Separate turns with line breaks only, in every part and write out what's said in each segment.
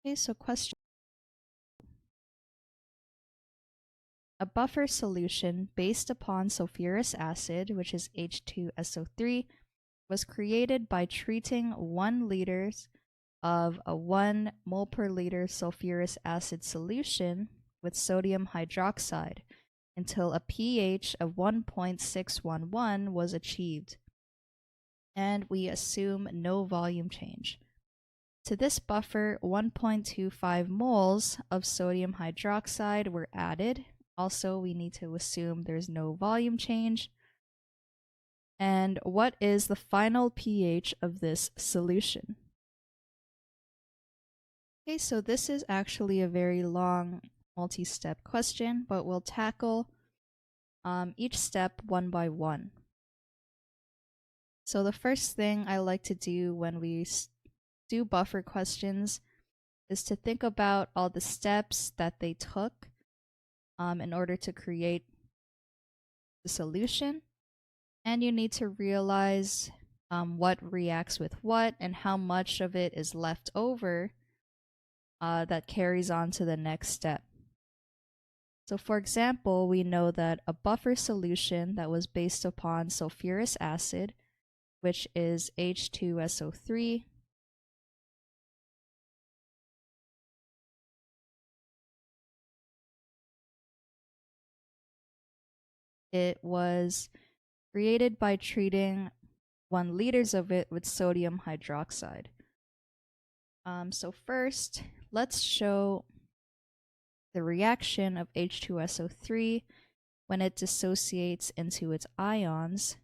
Okay, so question. A buffer solution based upon sulfurous acid, which is H2SO3, was created by treating 1 liter of a 1 mole per liter sulfurous acid solution with sodium hydroxide until a pH of 1.611 was achieved, and we assume no volume change. To this buffer, 1.25 moles of sodium hydroxide were added. Also, we need to assume there's no volume change. And what is the final pH of this solution? Okay, so this is actually a very long multi-step question, but we'll tackle each step one by one. So the first thing I like to do when we do buffer questions is to think about all the steps that they took in order to create the solution. And you need to realize what reacts with what and how much of it is left over that carries on to the next step. So for example, we know that a buffer solution that was based upon sulfurous acid, which is H2SO3, it was created by treating 1 liter of it with sodium hydroxide. So first, let's show the reaction of H2SO3 when it dissociates into its ions.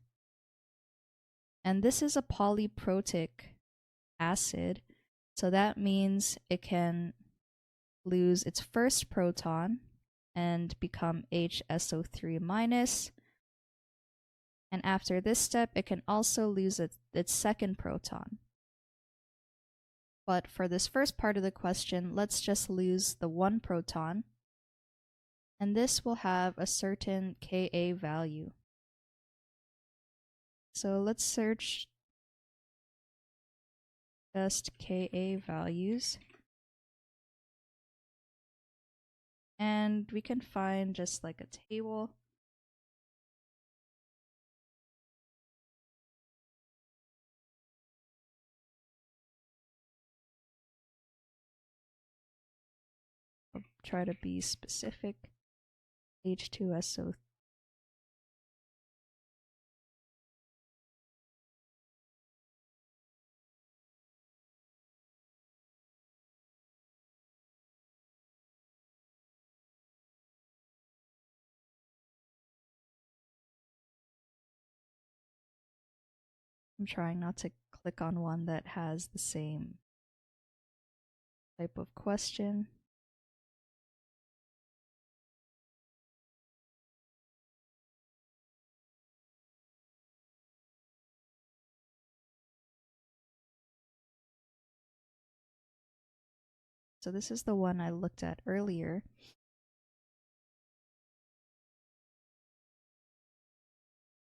And this is a polyprotic acid, so that means it can lose its first proton and become HSO3 minus. And after this step, it can also lose its second proton. But for this first part of the question, let's just lose the 1 proton. And this will have a certain Ka value. So let's search just Ka values. And we can find just like a table. I'll try to be specific. H2SO3. I'm trying not to click on one that has the same type of question. So this is the one I looked at earlier.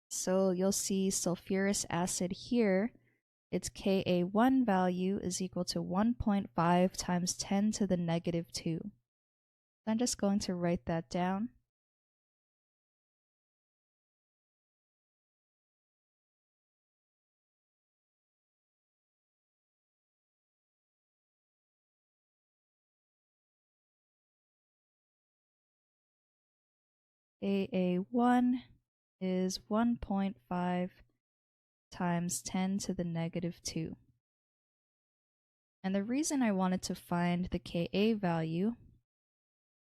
So you'll see sulfurous acid here. Its Ka1 value is equal to 1.5 times 10 to the negative 2. I'm just going to write that down. Ka1 is 1.5 times 10 to the negative 2. And the reason I wanted to find the Ka value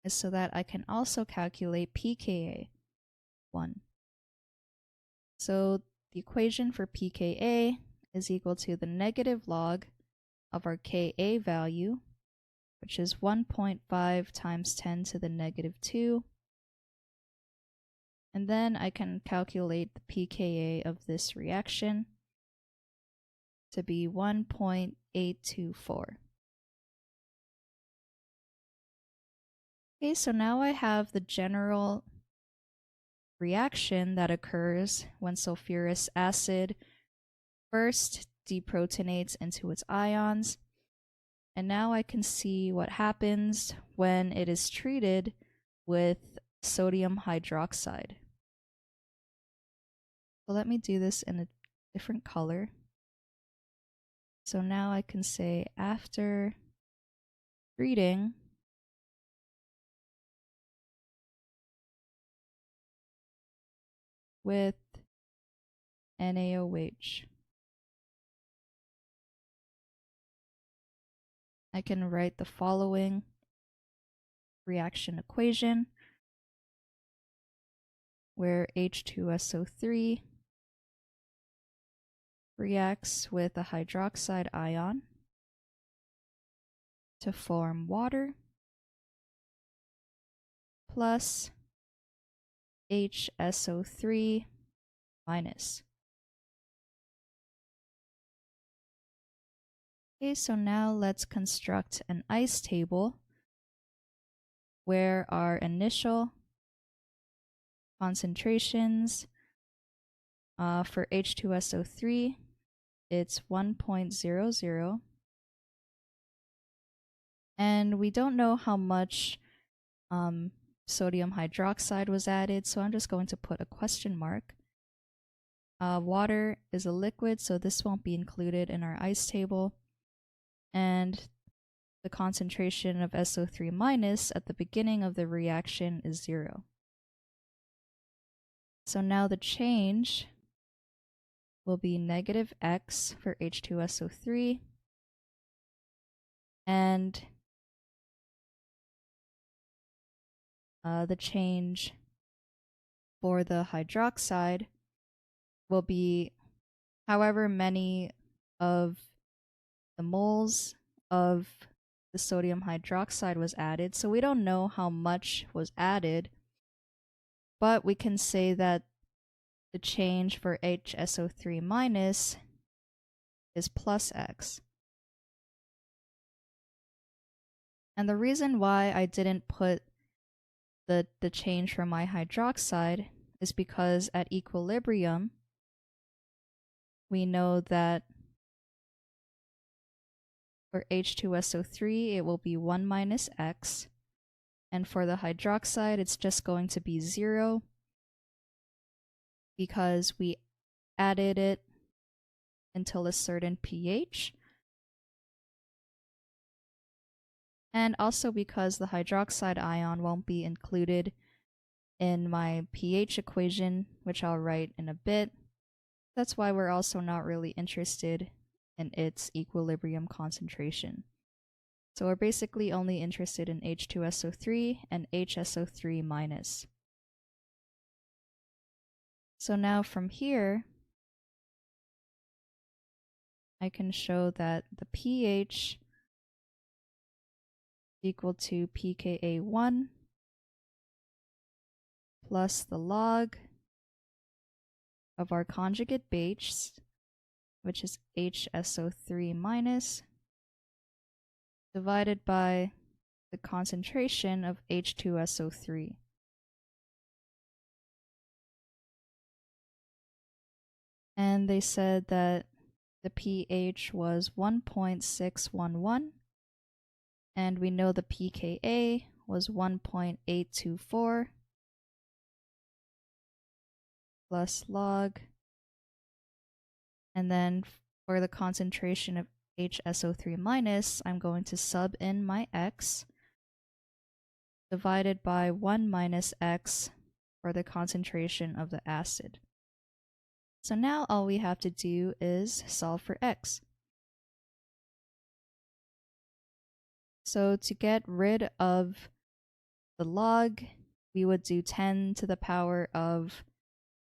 is so that I can also calculate pKa 1. So the equation for pKa is equal to the negative log of our Ka value, which is 1.5 times 10 to the negative 2. And then I can calculate the pKa of this reaction to be 1.824. Okay, so now I have the general reaction that occurs when sulfurous acid first deprotonates into its ions. And now I can see what happens when it is treated with sodium hydroxide. So let me do this in a different color. So now I can say after treating with NaOH, I can write the following reaction equation where H2SO3 reacts with a hydroxide ion to form water plus HSO3 minus. Okay, so now let's construct an ice table where our initial concentrations for H2SO3, it's 1.00. And we don't know how much sodium hydroxide was added, so I'm just going to put a question mark. Water is a liquid, so this won't be included in our ice table. And the concentration of SO3 minus at the beginning of the reaction is 0. So now the change will be negative X for H2SO3, and the change for the hydroxide will be however many of the moles of the sodium hydroxide was added. So we don't know how much was added, but we can say that the change for HSO3 minus is plus X. And the reason why I didn't put the change for my hydroxide is because at equilibrium, we know that for H2SO3, it will be 1 minus X. And for the hydroxide, it's just going to be 0 because we added it until a certain pH. And also because the hydroxide ion won't be included in my pH equation, which I'll write in a bit. That's why we're also not really interested in its equilibrium concentration. So we're basically only interested in H2SO3 and HSO3 minus. So now from here, I can show that the pH equal to pKa1 plus the log of our conjugate base, which is HSO3 minus, divided by the concentration of H2SO3. And they said that the pH was 1.611, and we know the pKa was 1.824 plus log, and then for the concentration of HSO3 minus, I'm going to sub in my X divided by 1 minus X for the concentration of the acid. So now all we have to do is solve for X. So to get rid of the log, we would do 10 to the power of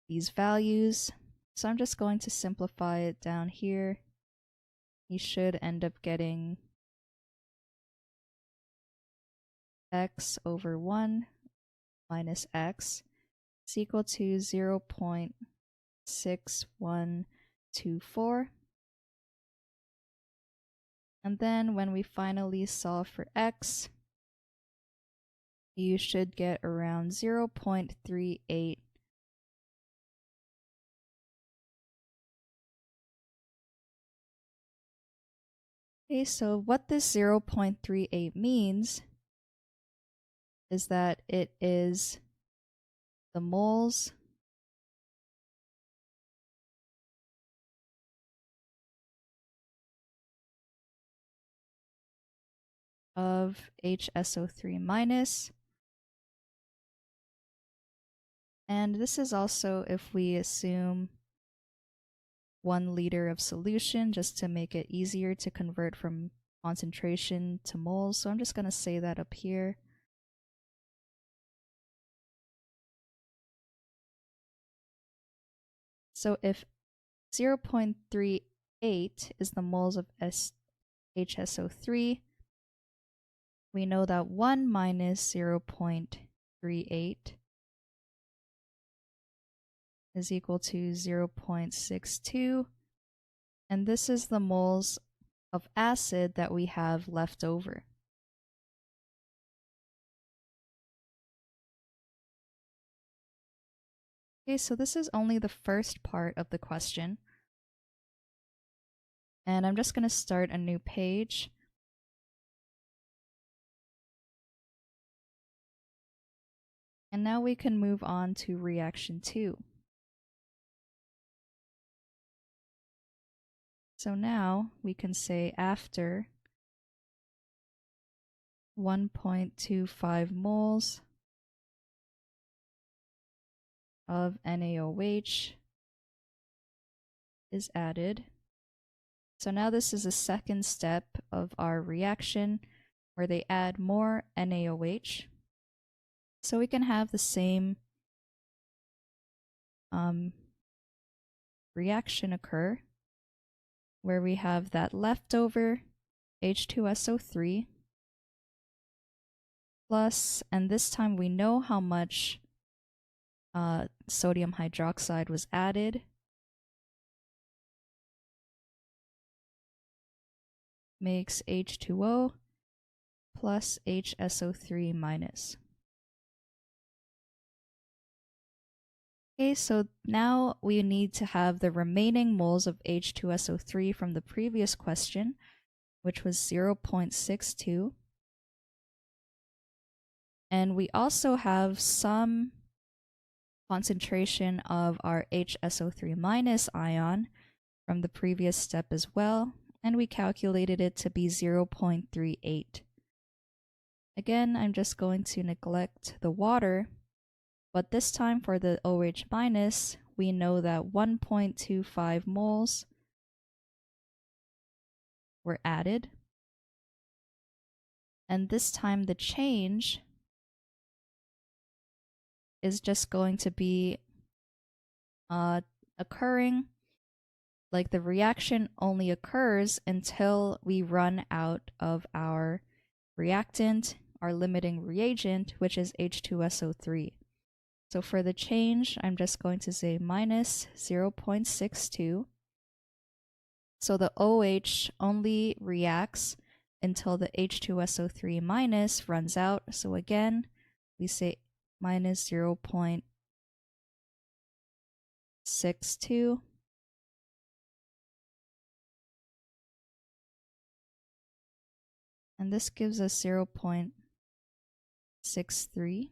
these values. So I'm just going to simplify it down here. You should end up getting X over 1 minus X is equal to 0.6124. And then when we finally solve for X, you should get around 0.38. Okay, Okay, so what this 0.38 means is that it is the moles of HSO3 minus. And this is also if we assume 1 liter of solution, just to make it easier to convert from concentration to moles. So I'm just going to say that up here. So if 0.38 is the moles of HSO3, we know that 1 minus 0.38 is equal to 0.62, and this is the moles of acid that we have left over. Okay, so this is only the first part of the question. And I'm just going to start a new page. And now we can move on to reaction 2. So now we can say after 1.25 moles of NaOH is added. So now this is the second step of our reaction where they add more NaOH. So we can have the same reaction occur where we have that leftover H2SO3 plus, and this time we know how much sodium hydroxide was added, makes H2O plus HSO3 minus. Okay, so now we need to have the remaining moles of H2SO3 from the previous question, which was 0.62. And we also have some concentration of our HSO3 minus ion from the previous step as well, and we calculated it to be 0.38. Again, I'm just going to neglect the water, but this time for the OH minus, we know that 1.25 moles were added. And this time the change is just going to be occurring, like the reaction only occurs until we run out of our reactant, our limiting reagent, which is H2SO3. So for the change, I'm just going to say minus 0.62. So the OH only reacts until the H2SO3 minus runs out. So again, we say minus 0.62. And this gives us 0.63.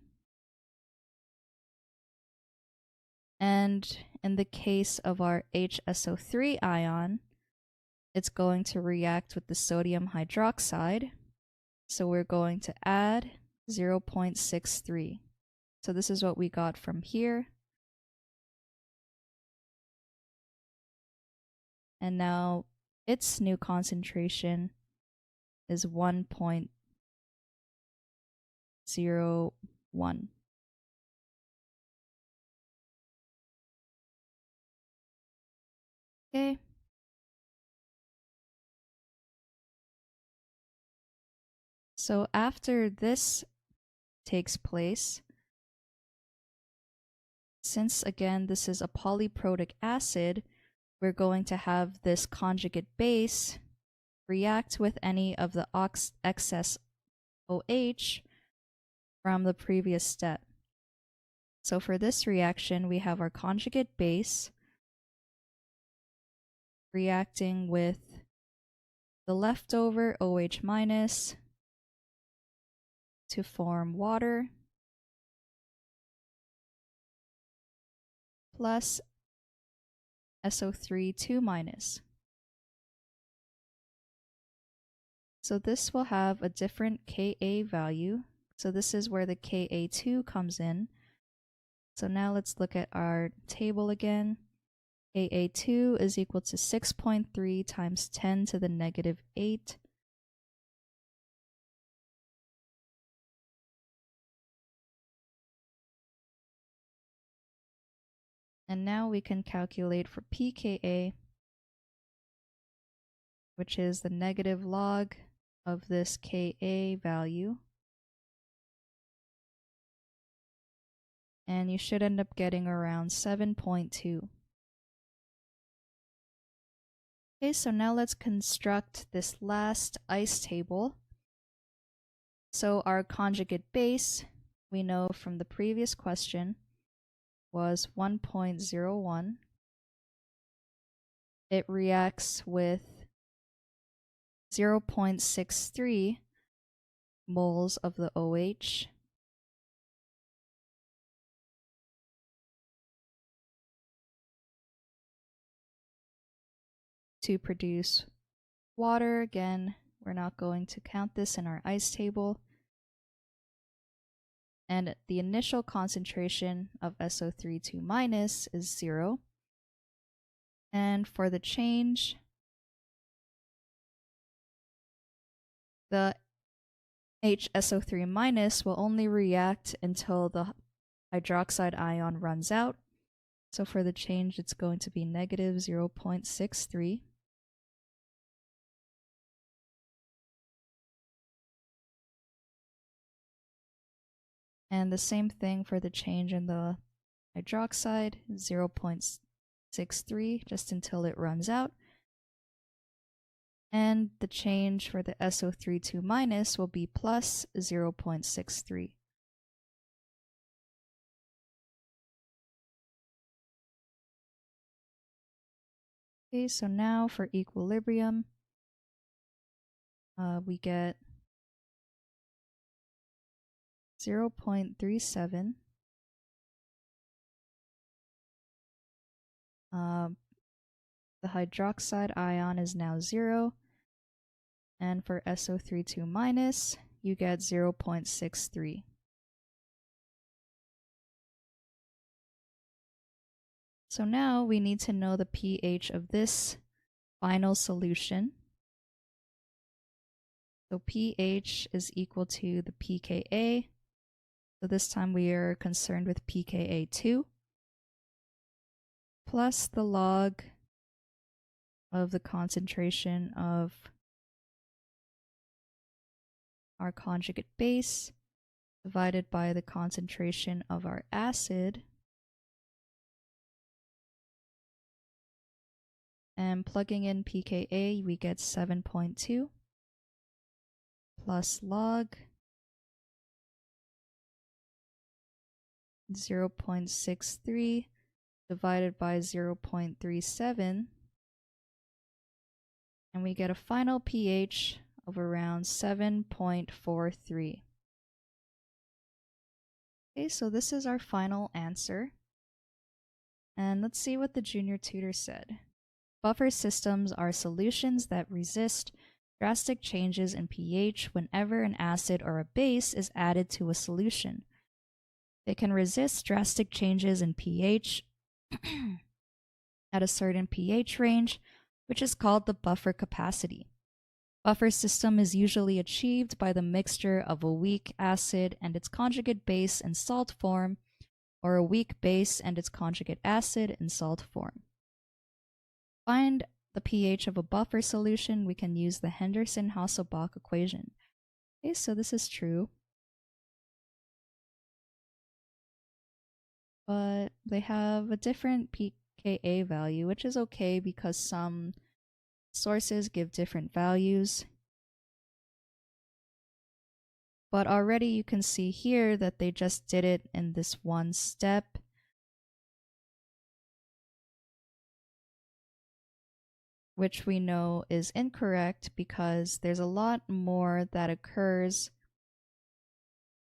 And in the case of our HSO3 ion, it's going to react with the sodium hydroxide. So we're going to add 0.63. So this is what we got from here. And now its new concentration is 1.01. Okay. So after this takes place, since again this is a polyprotic acid, we're going to have this conjugate base react with any of the excess OH from the previous step. So for this reaction, we have our conjugate base reacting with the leftover OH minus to form water plus SO3 2 minus. So this will have a different Ka value. So this is where the Ka2 comes in. So now let's look at our table again. Ka2 is equal to 6.3 times 10 to the negative 8. And now we can calculate for pKa, which is the negative log of this Ka value. And you should end up getting around 7.2. Okay, so now let's construct this last ice table. So our conjugate base, we know from the previous question, was 1.01. It reacts with 0.63 moles of the OH to produce water. Again, we're not going to count this in our ice table. And the initial concentration of SO3 2 minus is 0. And for the change, the HSO3 minus will only react until the hydroxide ion runs out. So for the change, it's going to be negative 0.63. And the same thing for the change in the hydroxide, 0.63, just until it runs out. And the change for the SO3 2 minus will be plus 0.63. Okay, so now for equilibrium, we get 0.37. The hydroxide ion is now 0. And for SO3 2 minus, you get 0.63. So now we need to know the pH of this final solution. So pH is equal to the pKa. So this time we are concerned with pKa2 plus the log of the concentration of our conjugate base divided by the concentration of our acid. And plugging in pKa, we get 7.2 plus log 0.63 divided by 0.37, and we get a final pH of around 7.43. Okay, so this is our final answer. And let's see what the junior tutor said. Buffer systems are solutions that resist drastic changes in pH whenever an acid or a base is added to a solution. They can resist drastic changes in pH at a certain pH range, which is called the buffer capacity. Buffer system is usually achieved by the mixture of a weak acid and its conjugate base in salt form, or a weak base and its conjugate acid in salt form. Find the pH of a buffer solution, we can use the Henderson-Hasselbalch equation. Okay, so this is true. But they have a different pKa value, which is okay because some sources give different values. But already you can see here that they just did it in this one step. which we know is incorrect because there's a lot more that occurs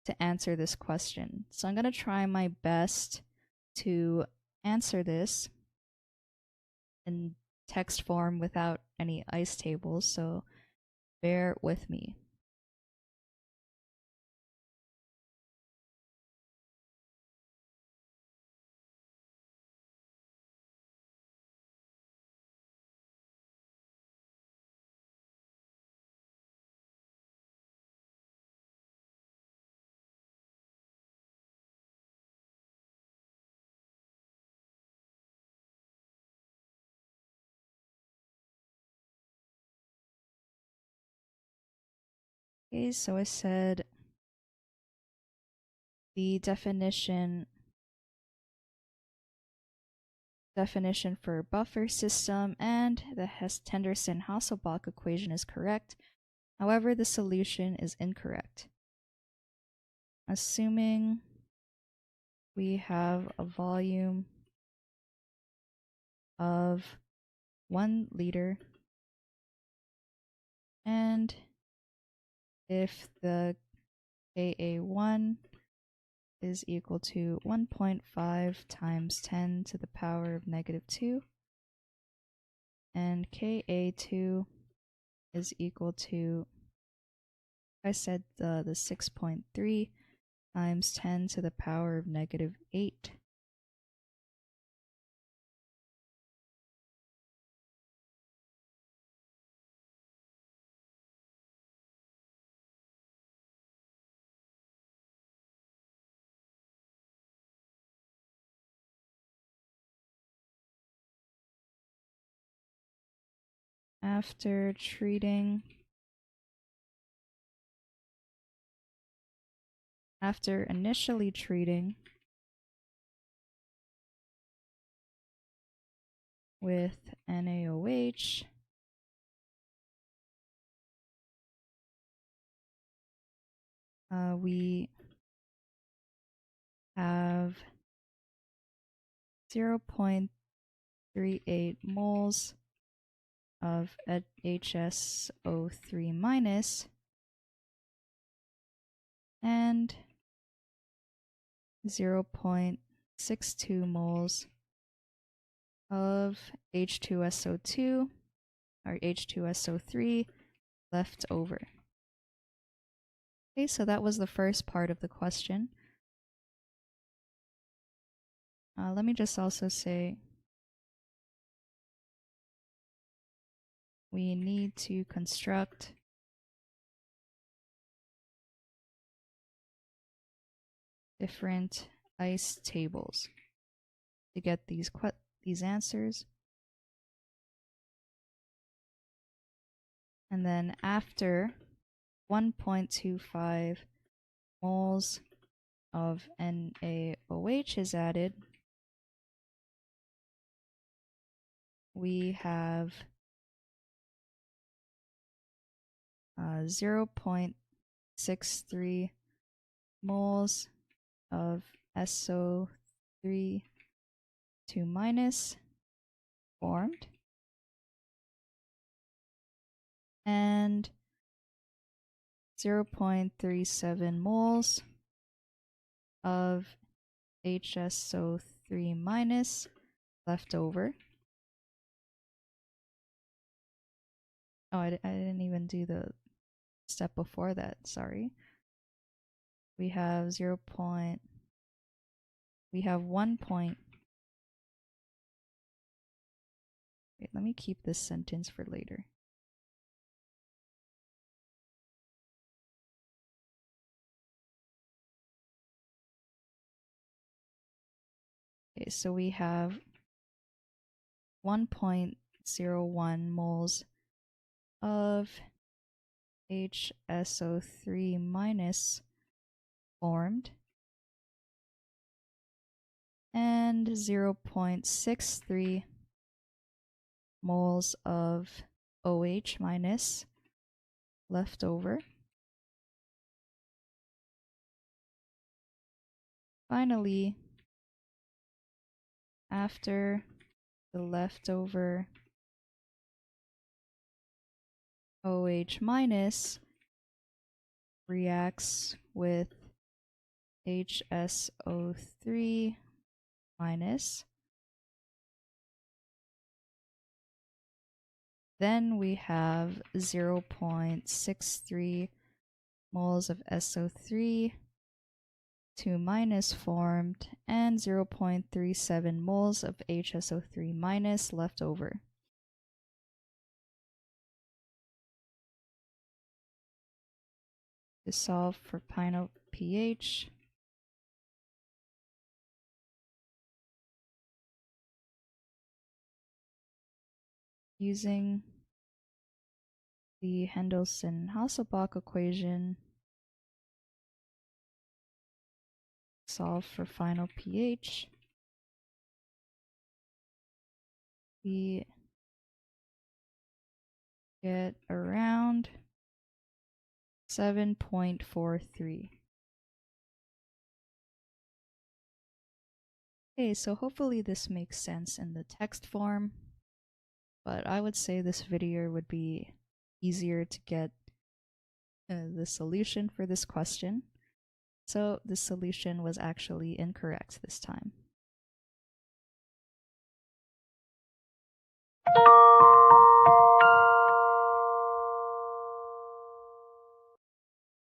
to answer this question. So I'm going to try my best to answer this in text form without any ice tables, so bear with me. Okay, so I said the definition for buffer system and the Henderson-Hasselbalch equation is correct. However, the solution is incorrect. Assuming we have a volume of 1 liter, and if the Ka1 is equal to 1.5 times 10 to the power of -2, and Ka2 is equal to, I said the 6.3 times 10 to the power of -8. After initially treating with NaOH, we have 0.38 moles of HSO3 minus and 0.62 moles of H2SO2 or H2SO3 left over. Okay, so that was the first part of the question. Let me just also say we need to construct different ice tables to get these answers. And then after 1.25 moles of NaOH is added, we have 0.63 moles of SO3 2 minus formed, and 0.37 moles of HSO3 minus left over. Oh, I didn't even do the step before that, sorry. We have 1 point. Wait, let me keep this sentence for later. Okay, so we have 1.01 moles of HSO3 minus formed and 0.63 moles of OH minus left over. Finally, after the leftover OH minus reacts with HSO3 minus. Then we have 0.63 moles of SO3, 2 minus formed, and 0.37 moles of HSO3 minus left over. To solve for final pH, using the Henderson-Hasselbalch equation, solve for final pH, we get around 7.43. Okay, so hopefully this makes sense in the text form, but I would say this video would be easier to get the solution for this question. So the solution was actually incorrect this time.